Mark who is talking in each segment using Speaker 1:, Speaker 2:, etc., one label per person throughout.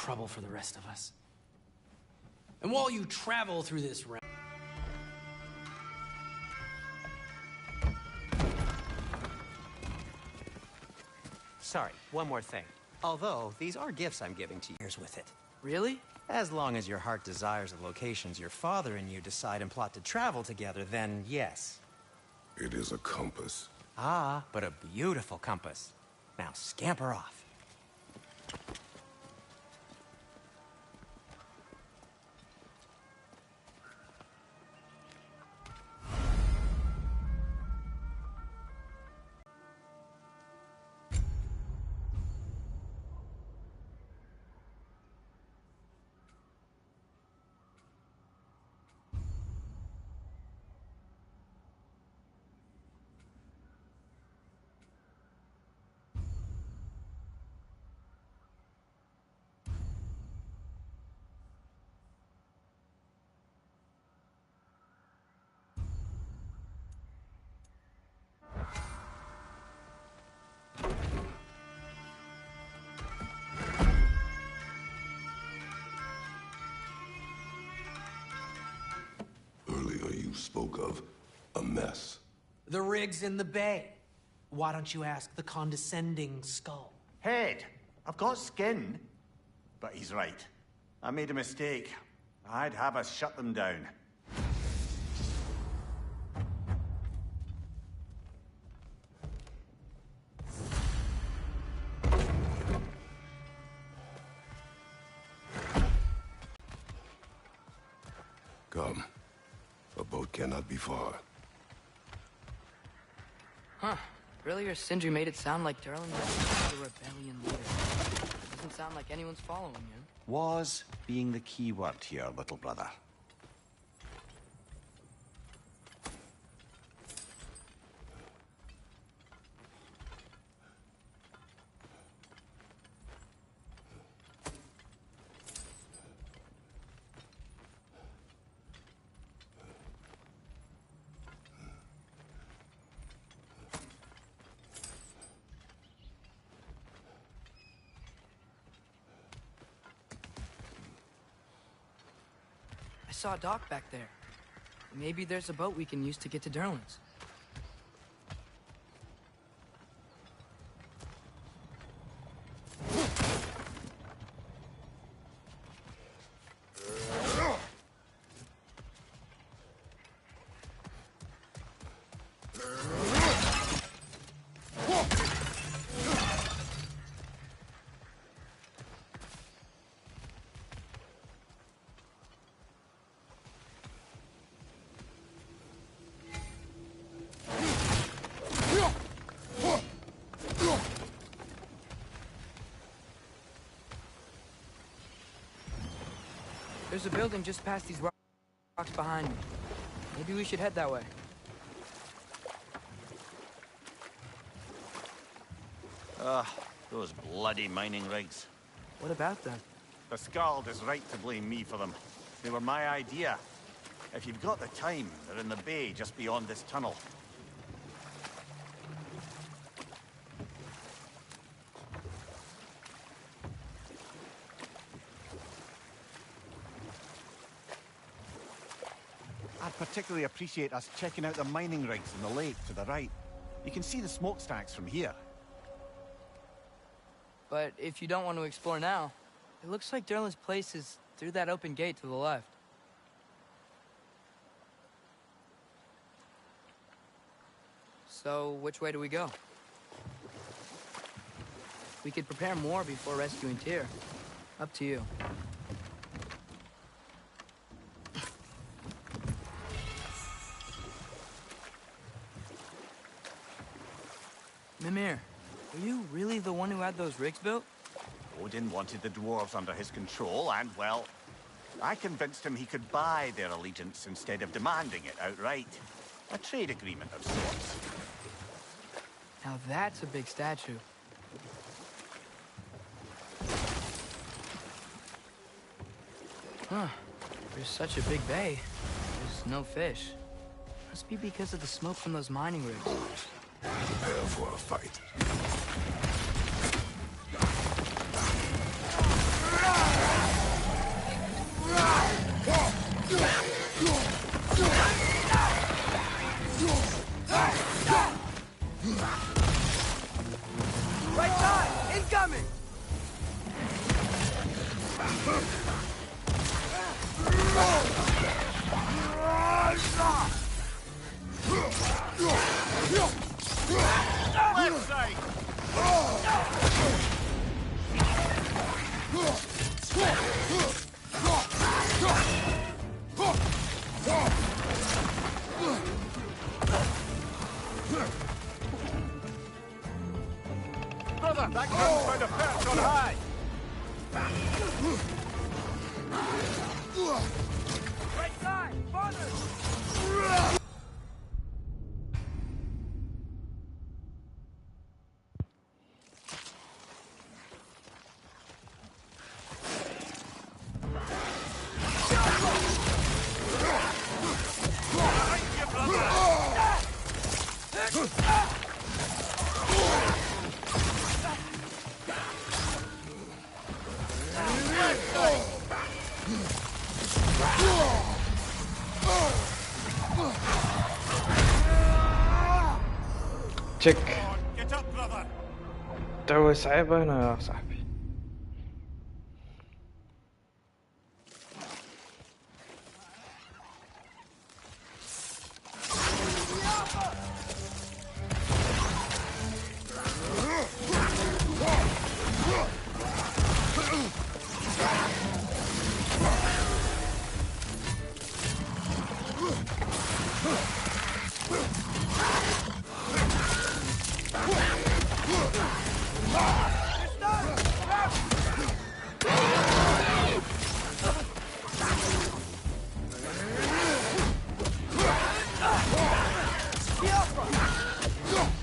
Speaker 1: trouble for the rest of us. And while you travel through this realm...
Speaker 2: Sorry, one more thing. Although, these are gifts I'm giving to you with it.
Speaker 1: Really?
Speaker 2: As long as your heart desires the locations your father and you decide and plot to travel together, then yes.
Speaker 3: It is a compass.
Speaker 2: Ah, but a beautiful compass. Now scamper off.
Speaker 3: Earlier you spoke of a mess.
Speaker 1: The rig's in the bay. Why don't you ask the condescending skull?
Speaker 4: Head, I've got skin. But he's right. I made a mistake. I'd have us shut them down.
Speaker 3: Come. A boat cannot be far.
Speaker 5: Huh. Earlier, Sindri made it sound like Durlin was the rebellion leader. Doesn't sound like anyone's following him.
Speaker 4: Was being the key word here, little brother.
Speaker 5: I saw a dock back there. Maybe there's a boat we can use to get to Durlin's. There's a building just past these rocks behind me. Maybe we should head that way.
Speaker 4: Those bloody mining rigs.
Speaker 5: What about them?
Speaker 4: The Skald is right to blame me for them. They were my idea. If you've got the time, they're in the bay just beyond this tunnel. I'd particularly appreciate us checking out the mining rigs in the lake to the right. You can see the smokestacks from here.
Speaker 5: But if you don't want to explore now, it looks like Durlin's place is through that open gate to the left. So, which way do we go? We could prepare more before rescuing Tyr. Up to you. Mimir, are you really the one who had those rigs built?
Speaker 4: Odin wanted the dwarves under his control, and, well, I convinced him he could buy their allegiance instead of demanding it outright. A trade agreement of sorts.
Speaker 5: Now that's a big statue. Huh. There's such a big bay. There's no fish. Must be because of the smoke from those mining rigs.
Speaker 3: Prepare for a fight.
Speaker 6: تشيك.
Speaker 4: Get up, brother.
Speaker 6: تو صعبة هنا يا صاحبي.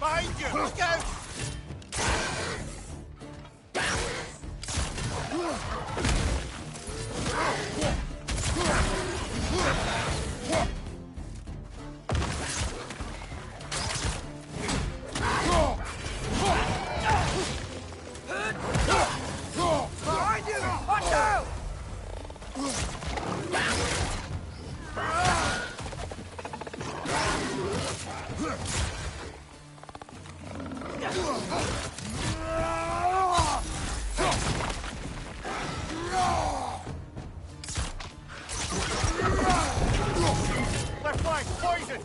Speaker 4: Behind you. Look out. Behind you. Watch out. Left flank, poison!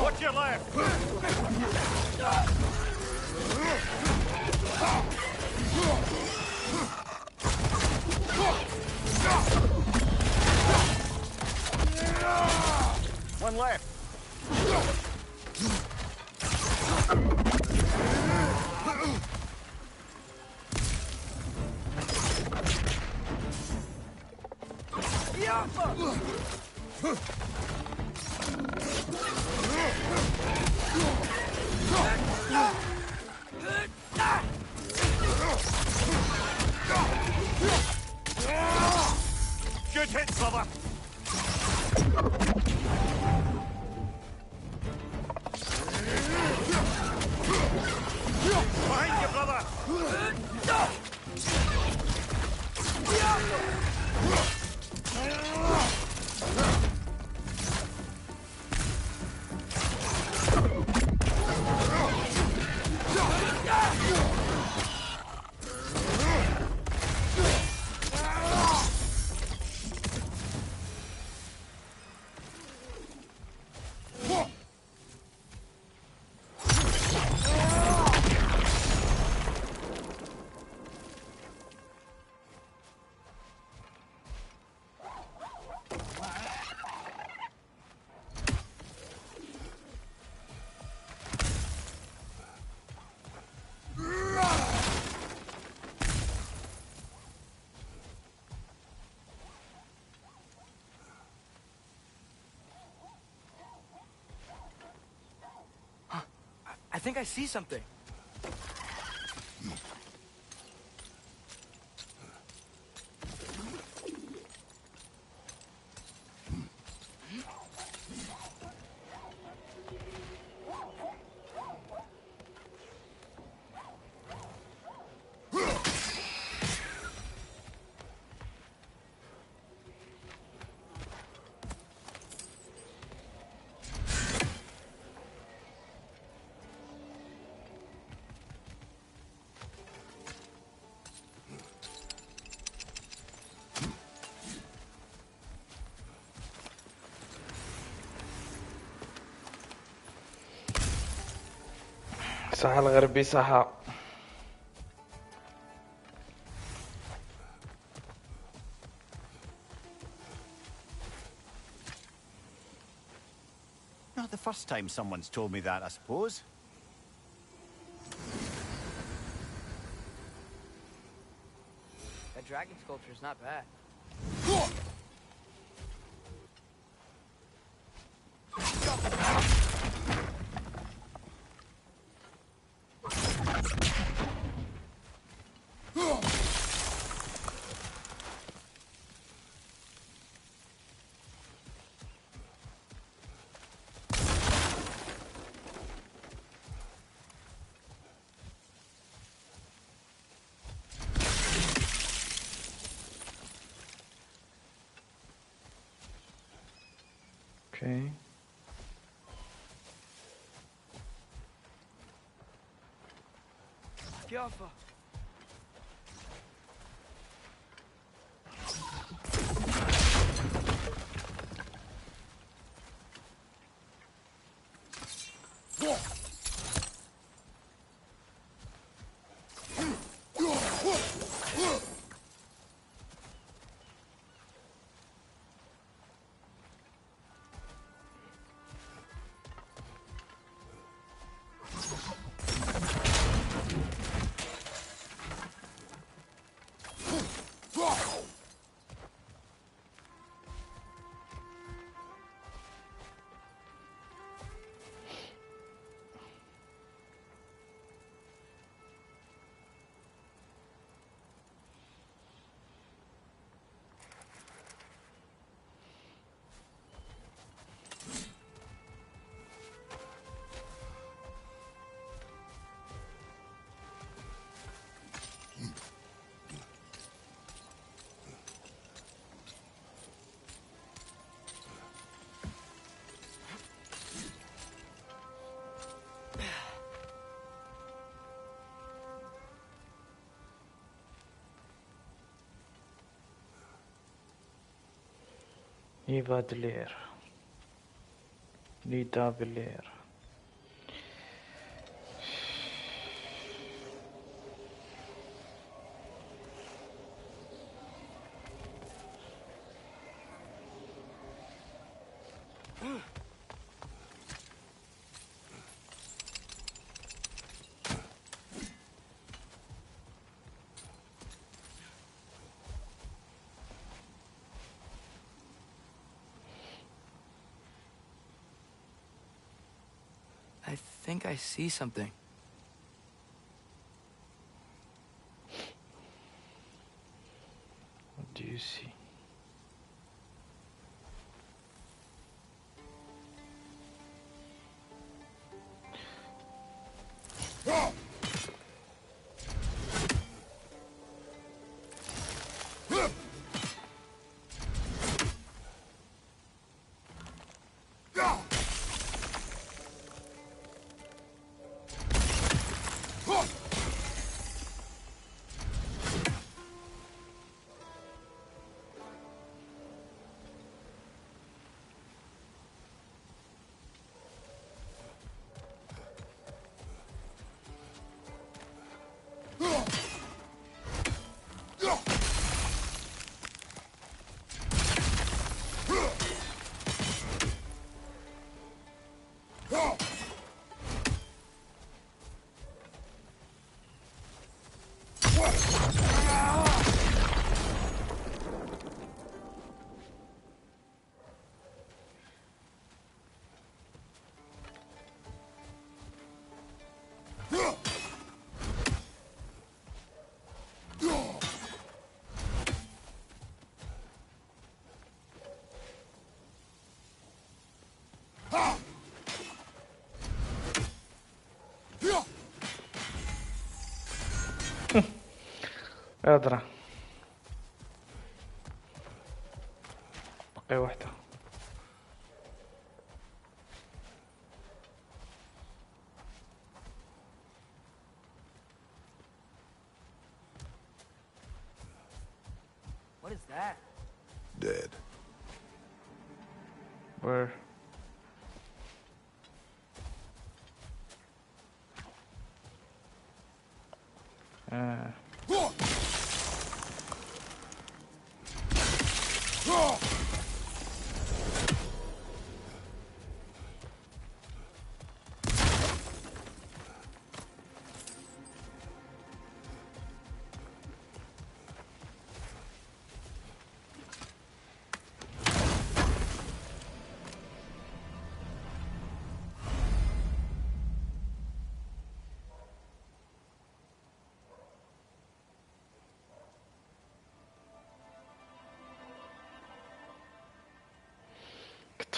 Speaker 4: Watch your left! One left. Good hit, brother. Behind you, brother.
Speaker 5: I think I see something.
Speaker 6: الساحة الغربي ساحة.
Speaker 4: Not the first time someone's told me that, I suppose.
Speaker 5: dragon sculpture is not bad.
Speaker 6: Okay.
Speaker 5: Jaffa.
Speaker 6: Eva Delir. Nida Delir.
Speaker 5: I think I see something.
Speaker 6: What do you see? قادرة بقي وحدة.
Speaker 5: What is that?
Speaker 3: Dead.
Speaker 6: Where?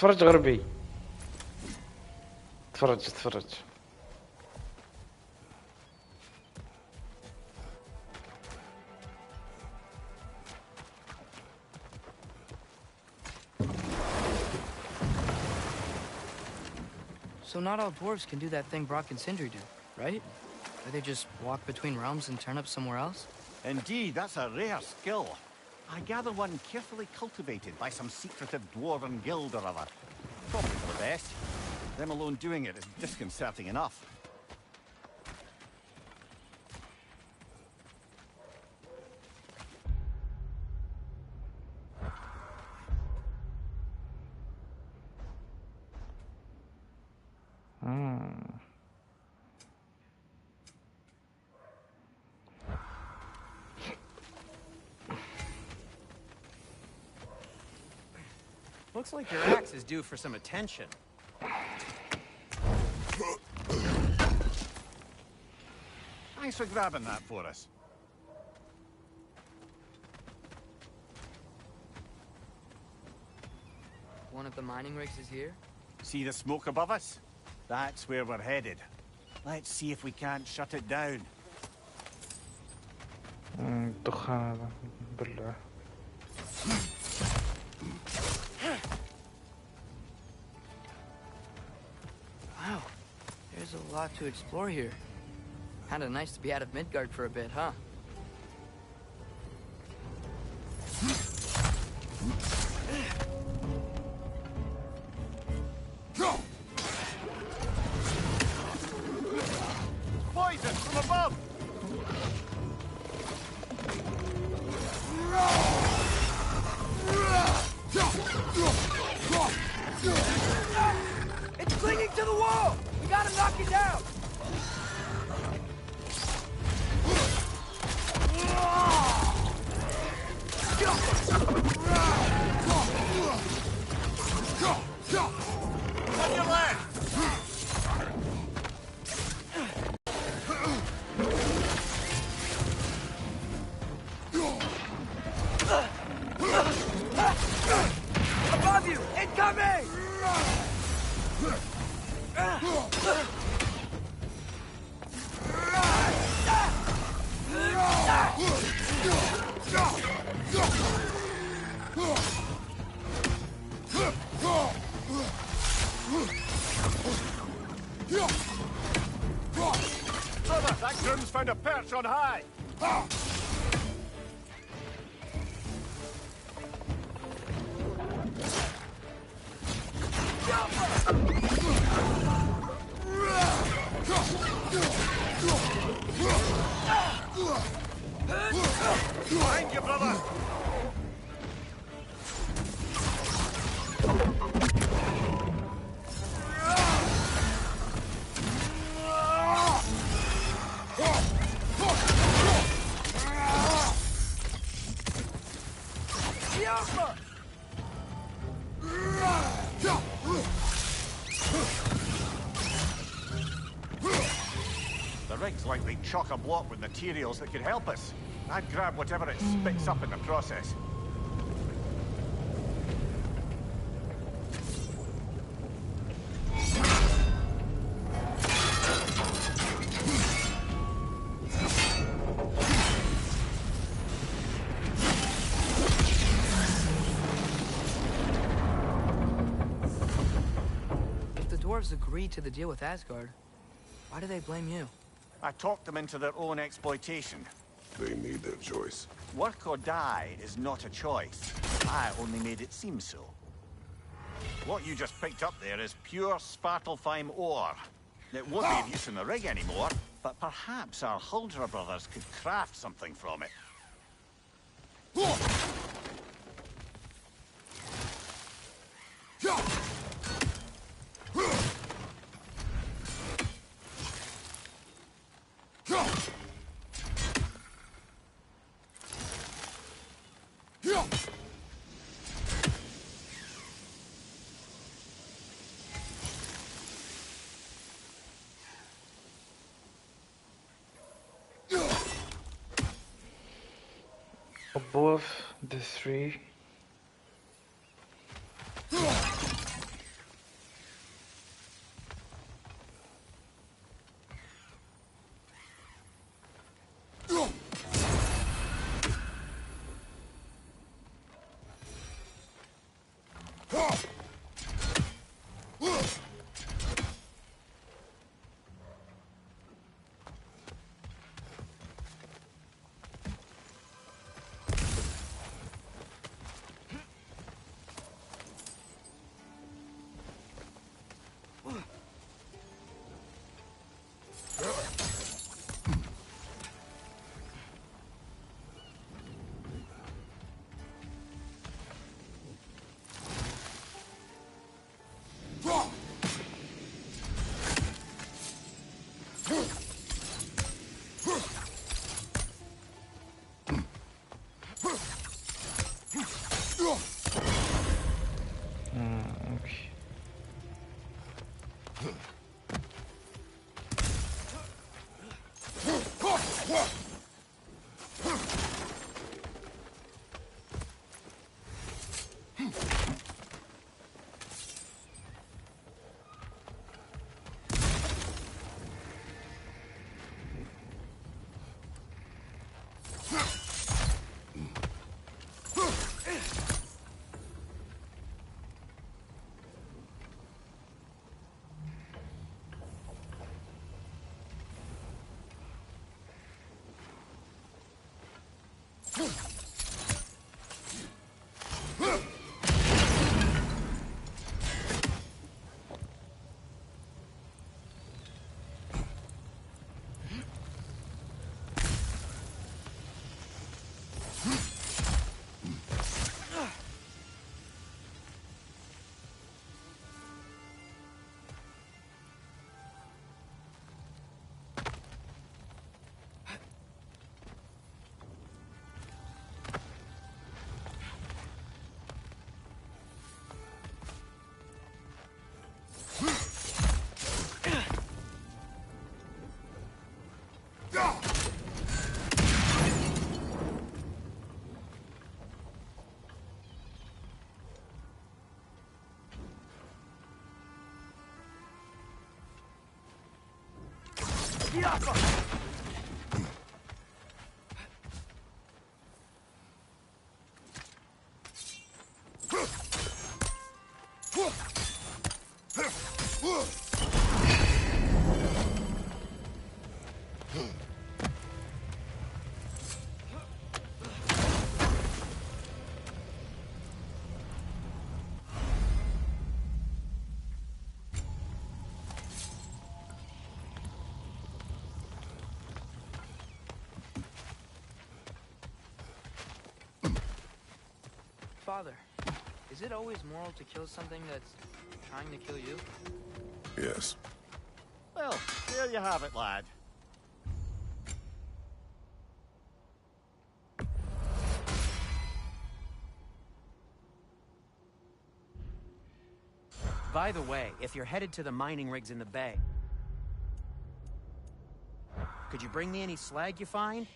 Speaker 6: تفرج غربي. تفرج.
Speaker 5: So not all dwarves can do that thing Brock and Sindri do, right? Where they just walk between realms and turn up somewhere else?
Speaker 4: Indeed, that's a rare skill. I gather one carefully cultivated by some secretive dwarven guild or other. Probably for the best. Them alone doing it is disconcerting enough.
Speaker 2: Looks like your axe is due for some attention.
Speaker 4: Thanks for grabbing that for us.
Speaker 5: One of the mining rigs is here?
Speaker 4: See the smoke above us? That's where we're headed. Let's see if we can't shut it down.
Speaker 6: الدخان هذا بلع.
Speaker 5: Wow, there's a lot to explore here. Kinda nice to be out of Midgard for a bit, huh?
Speaker 4: Poison from above!
Speaker 5: It's clinging to the wall! We gotta knock it down!
Speaker 4: On your left!
Speaker 5: Above you! Incoming!
Speaker 4: Brother, that groom's found a perch on high! Behind you, brother! The rig's likely chock-a-block with materials that could help us. I'd grab whatever it spits up in the process.
Speaker 5: If the dwarves agreed to the deal with Asgard, why do they blame you?
Speaker 4: I talked them into their own exploitation.
Speaker 3: They made their choice.
Speaker 4: Work or die is not a choice. I only made it seem so. What you just picked up there is pure Svartalfheim ore. It won't be of use in the rig anymore, but perhaps our Huldra brothers could craft something from it.
Speaker 6: Above the three.
Speaker 5: Father, is it always moral to kill something that's trying to kill you?
Speaker 3: Yes.
Speaker 4: Well, there you have it, lad.
Speaker 2: By the way, if you're headed to the mining rigs in the bay, could you bring me any slag you find?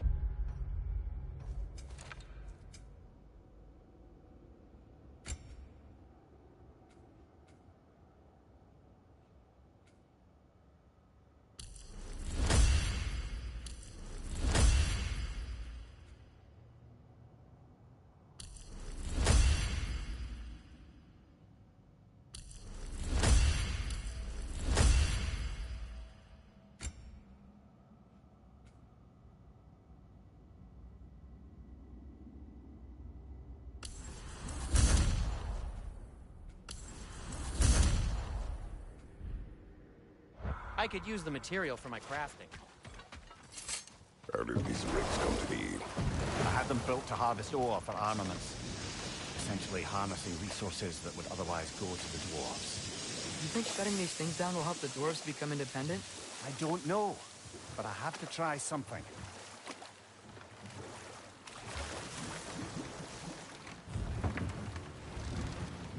Speaker 2: I could use the material for my crafting.
Speaker 3: How did these rigs come to be?
Speaker 4: I had them built to harvest ore for armaments. Essentially harnessing resources that would otherwise go to the dwarves.
Speaker 5: You think shutting these things down will help the dwarves become independent?
Speaker 4: I don't know, but I have to try something.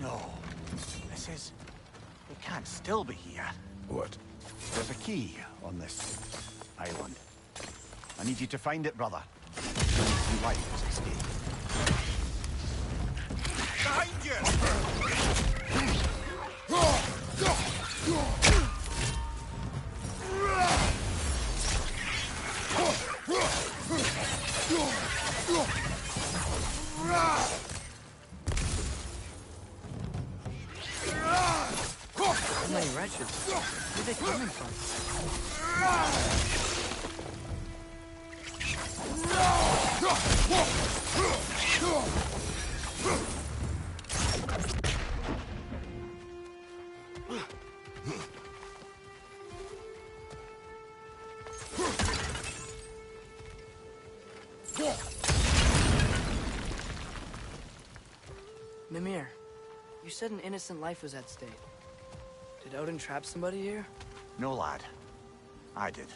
Speaker 4: No. This is... It can't still be here.
Speaker 3: What?
Speaker 4: There's a key on this island. I need you to find it, brother. Your wife has escaped. Behind you!
Speaker 5: So many wretches. Where are they coming from? Mimir, you said an innocent life was at stake. Did Odin trap somebody here?
Speaker 4: No, lad. I did.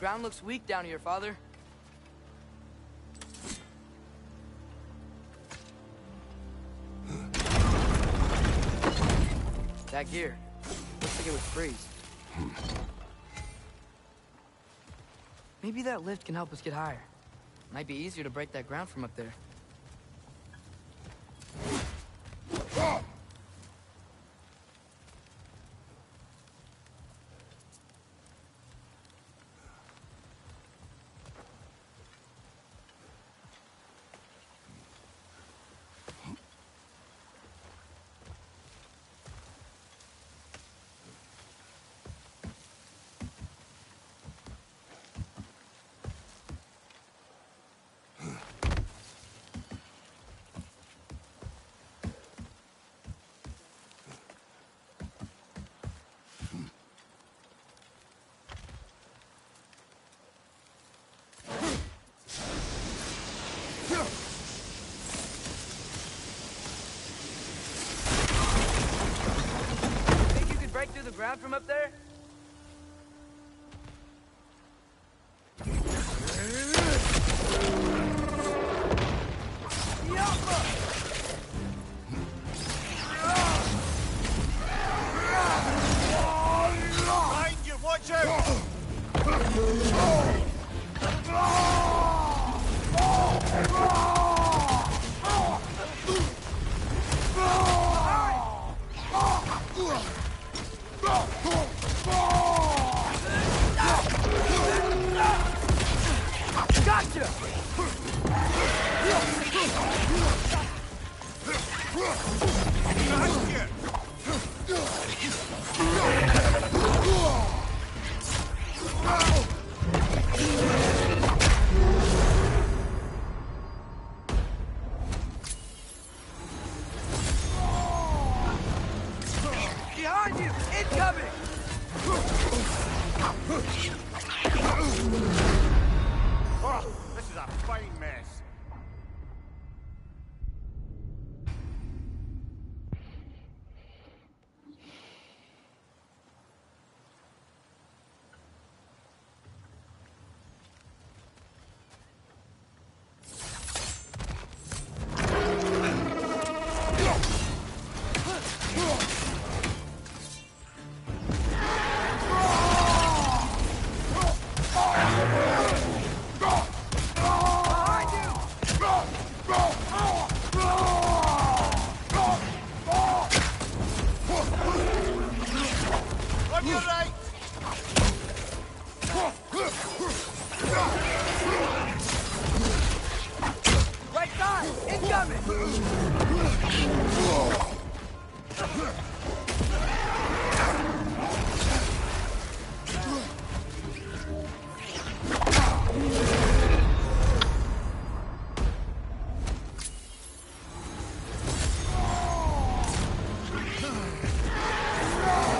Speaker 5: ground looks weak down here, Father. That gear. Looks like it would freeze. Maybe that lift can help us get higher. Might be easier to break that ground from up there. Break through the ground from up there?
Speaker 4: Behind you, watch out!
Speaker 5: Gotcha! Behind you! Incoming!
Speaker 4: Oh, this is a fine mess. On your right!
Speaker 5: Right side! Incoming!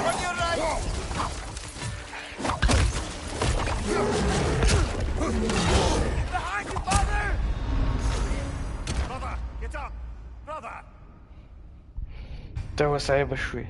Speaker 4: On your right!
Speaker 5: Behind you, Father!
Speaker 4: Brother, get up! Brother!
Speaker 6: توا صعيبة شوي.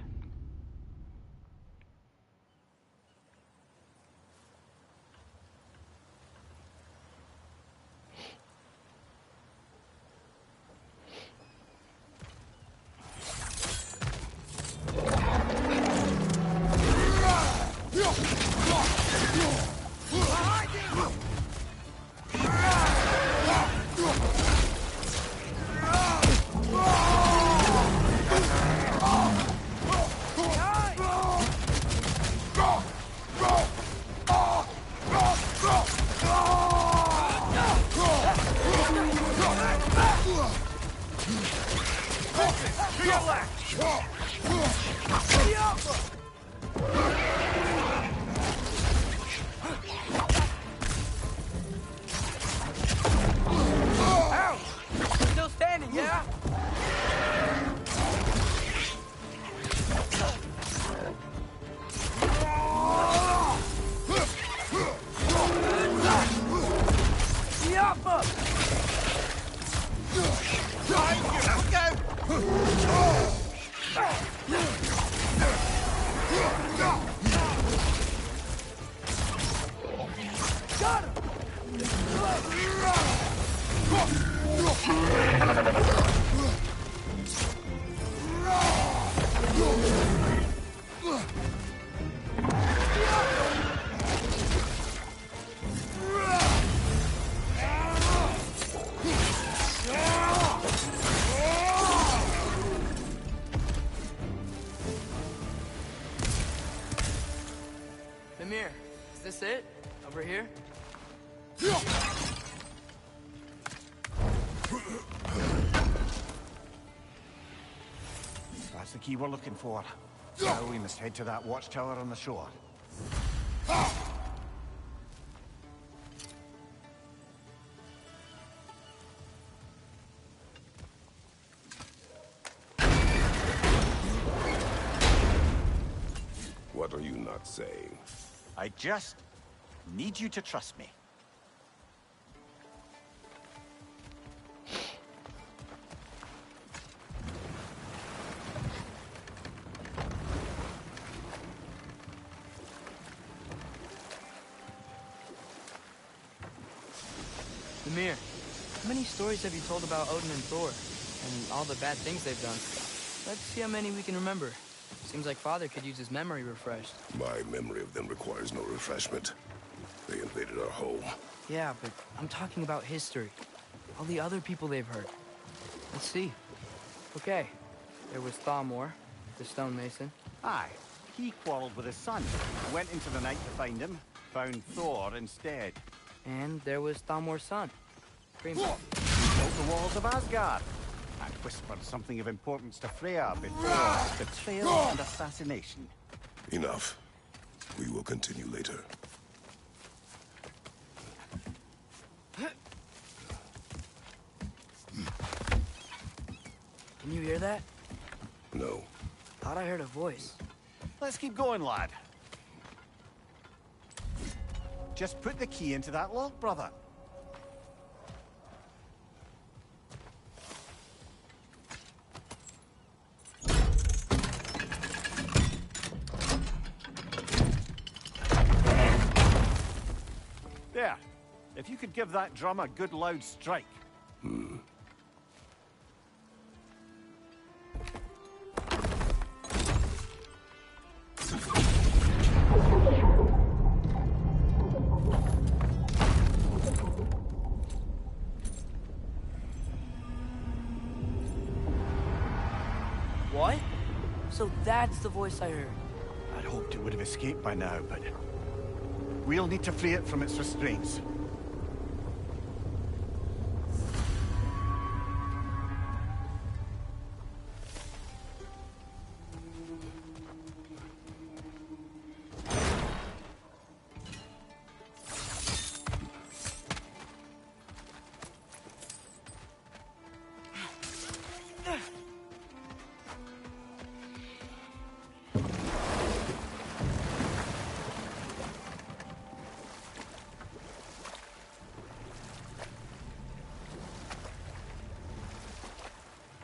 Speaker 5: Mimir, is this it? Over here?
Speaker 4: That's the key we're looking for. Now we must head to that watchtower on the shore.
Speaker 3: What are you not saying?
Speaker 4: I just need you to trust me.
Speaker 5: Mimir, how many stories have you told about Odin and Thor, and all the bad things they've done? Let's see how many we can remember. Seems like Father could use his memory refreshed.
Speaker 3: My memory of them requires no refreshment. They invaded our home.
Speaker 5: Yeah, but I'm talking about history. All the other people they've heard. Let's see. Okay, there was Thamor, the stonemason.
Speaker 4: Aye, he quarreled with his son. Went into the night to find him, found Thor instead.
Speaker 5: And there was Thamor's son, Grim.
Speaker 4: He built the walls of Asgard. And whispered something of importance to Freya before betrayal and assassination.
Speaker 3: Enough. We will continue later.
Speaker 5: Can you hear that?
Speaker 3: No.
Speaker 5: Thought I heard a voice.
Speaker 4: Let's keep going, lad. Just put the key into that lock, brother. There. If you could give that drum a good loud strike.
Speaker 5: What? So that's the voice I heard.
Speaker 4: I'd hoped it would have escaped by now, but we'll need to free it from its restraints.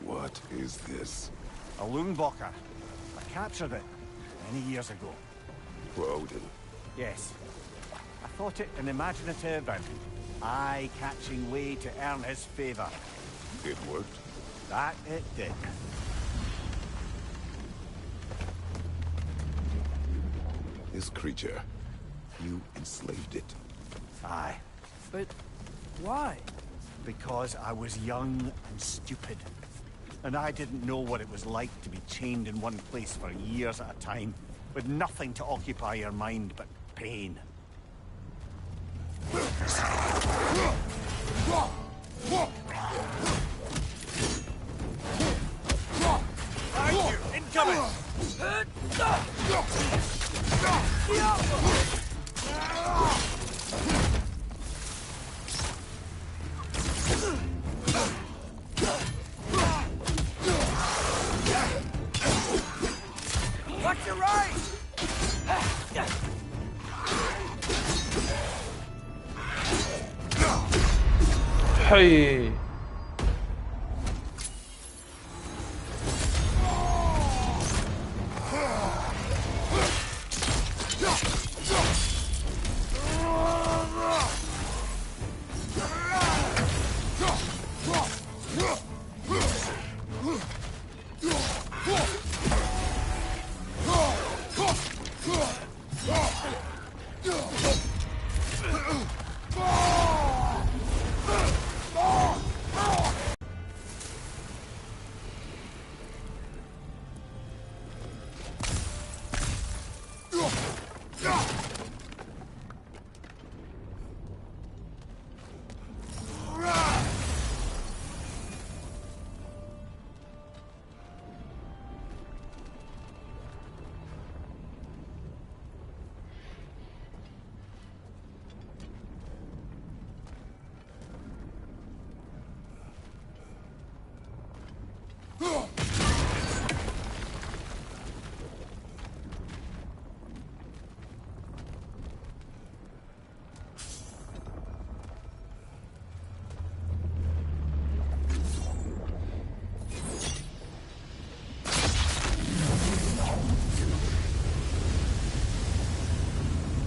Speaker 3: What is this?
Speaker 4: A Loonbocker. I captured it many years ago.
Speaker 3: For Odin.
Speaker 4: Yes. I thought it an imaginative and eye-catching way to earn his favor.
Speaker 3: It worked.
Speaker 4: That it did.
Speaker 3: This creature, you enslaved it.
Speaker 4: Aye.
Speaker 5: But why?
Speaker 4: Because I was young and stupid. And I didn't know what it was like to be chained in one place for years at a time, with nothing to occupy your mind but pain. Behind you! Incoming! Watch your right!
Speaker 6: حي.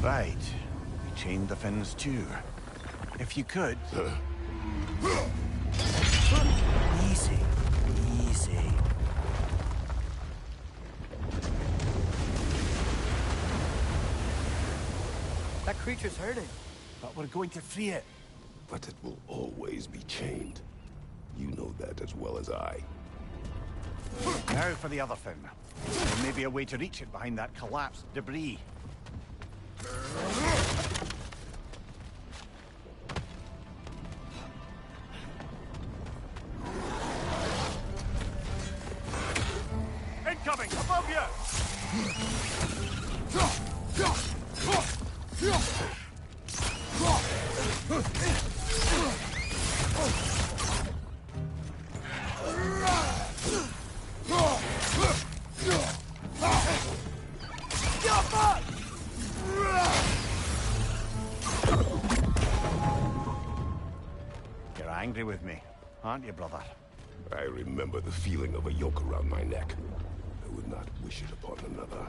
Speaker 4: Right. We chained the fins too. If you could... Easy. Easy.
Speaker 5: That creature's hurting.
Speaker 4: But we're going to free it.
Speaker 3: But it will always be chained. You know that as well as I.
Speaker 4: Now for the other fin. There may be a way to reach it behind that collapsed debris. Incoming! Above you! You're angry with me, aren't you, brother?
Speaker 3: I remember the feeling of a yoke around my neck. I would not wish it upon another.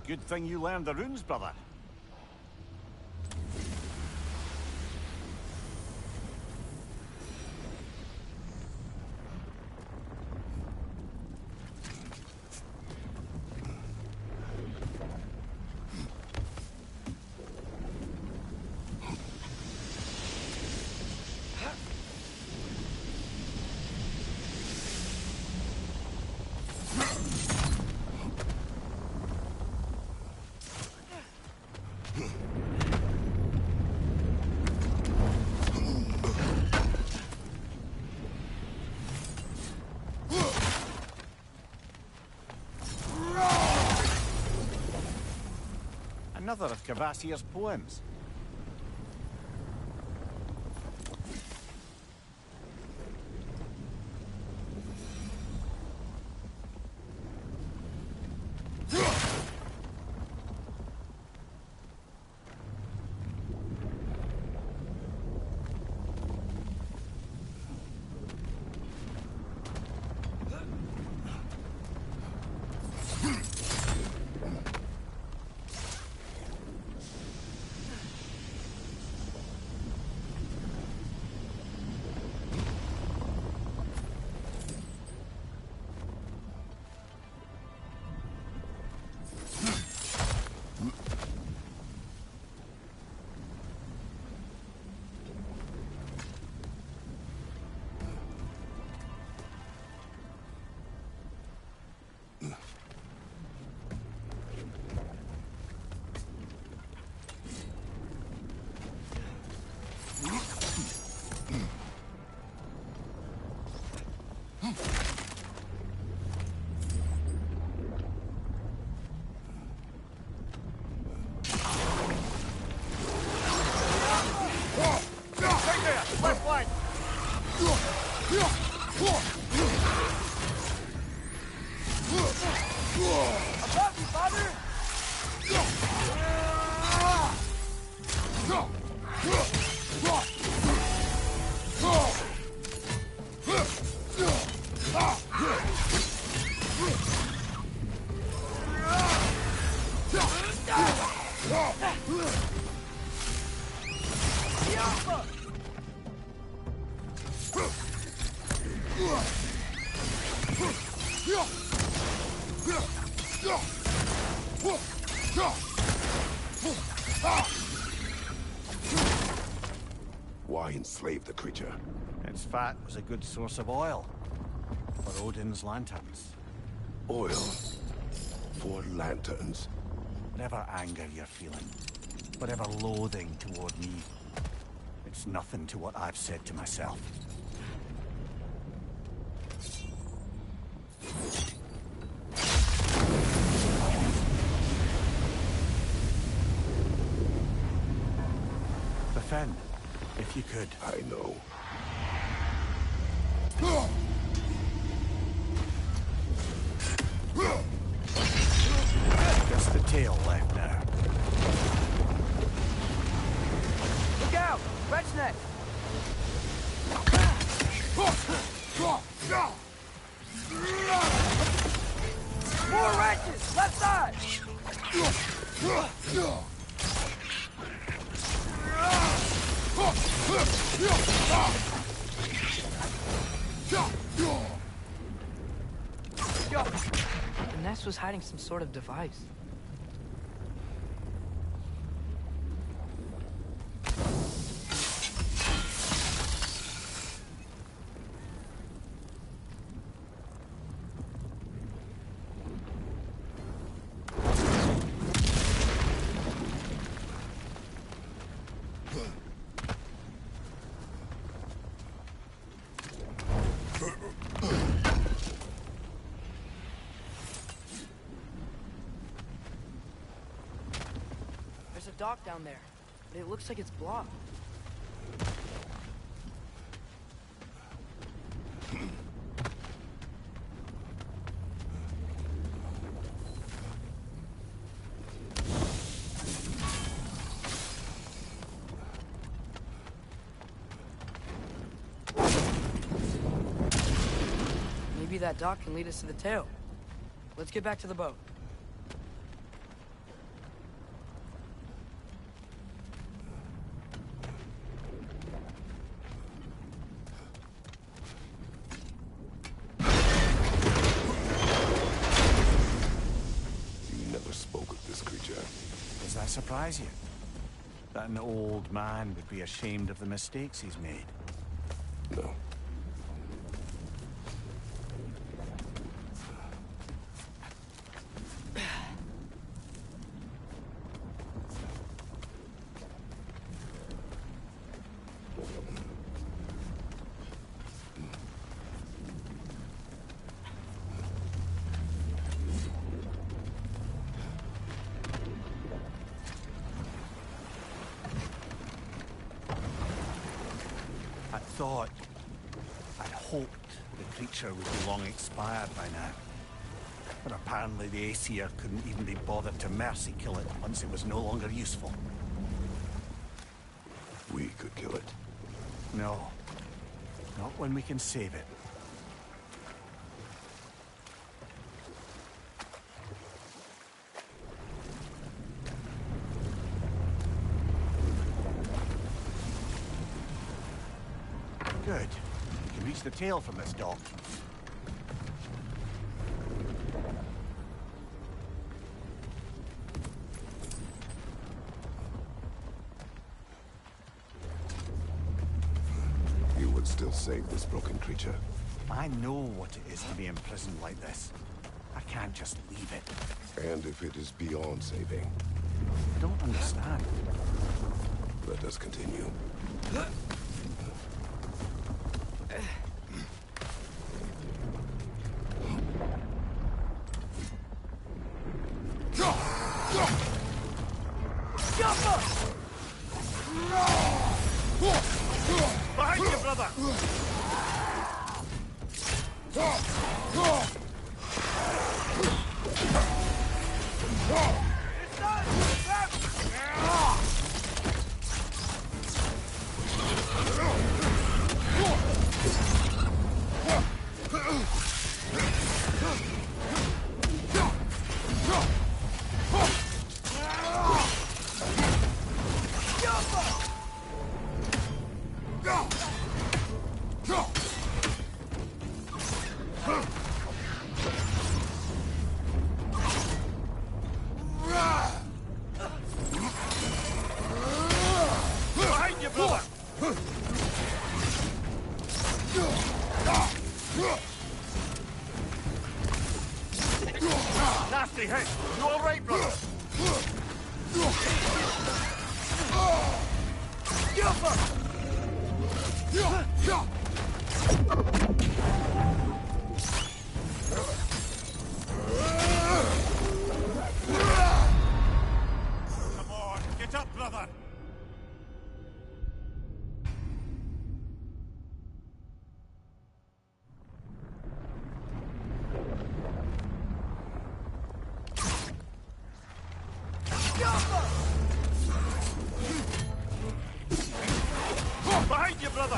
Speaker 4: Good thing you learned the runes, brother. Another of Cavassier's poems. Left flank!
Speaker 5: Above you, father!
Speaker 3: Why enslave the creature?
Speaker 4: Its fat was a good source of oil for Odin's lanterns.
Speaker 3: Oil. For lanterns.
Speaker 4: Whatever anger you're feeling, whatever loathing toward me, it's nothing to what I've said to myself. in, if you could.
Speaker 3: I know.
Speaker 4: Just the tail left now.
Speaker 5: Look out! Wretch neck! More wretches! Left side! The nest was hiding some sort of device. There's a dock down there, but it looks like it's blocked. Maybe that dock can lead us to the tail. Let's get back to the boat.
Speaker 4: Does that surprise you? That an old man would be ashamed of the mistakes he's made?
Speaker 3: No.
Speaker 4: I'd hoped the creature would be long expired by now. But apparently the Aesir couldn't even be bothered to mercy kill it once it was no longer useful.
Speaker 3: We could kill it.
Speaker 4: No. Not when we can save it. Good. We can reach the tail from this dock.
Speaker 3: You would still save this broken creature.
Speaker 4: I know what it is to be imprisoned like this. I can't just leave it.
Speaker 3: And if it is beyond saving,
Speaker 4: I don't understand.
Speaker 3: let us continue.
Speaker 4: Behind you, brother! Nasty hit! You all right, brother? Come on, get up, brother! Behind you, brother!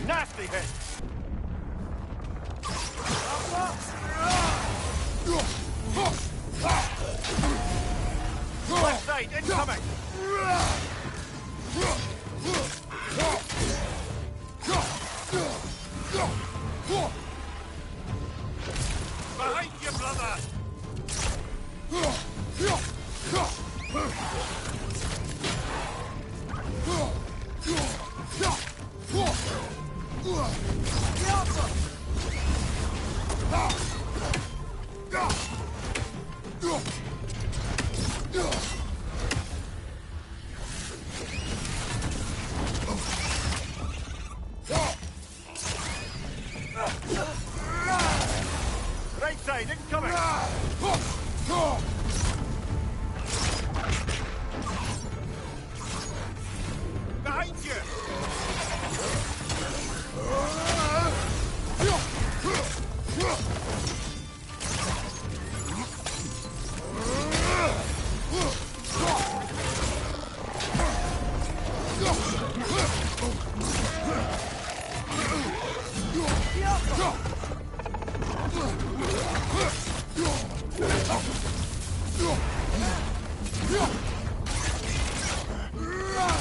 Speaker 4: Nasty hit! Left side, incoming! Behind you, brother! Right side, incoming! Behind you!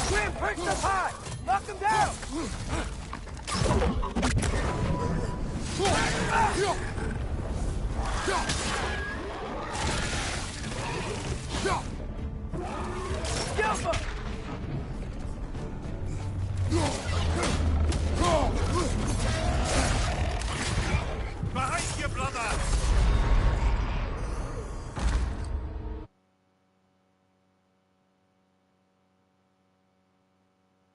Speaker 5: Jim, perch up high! Knock him down! Scalp him!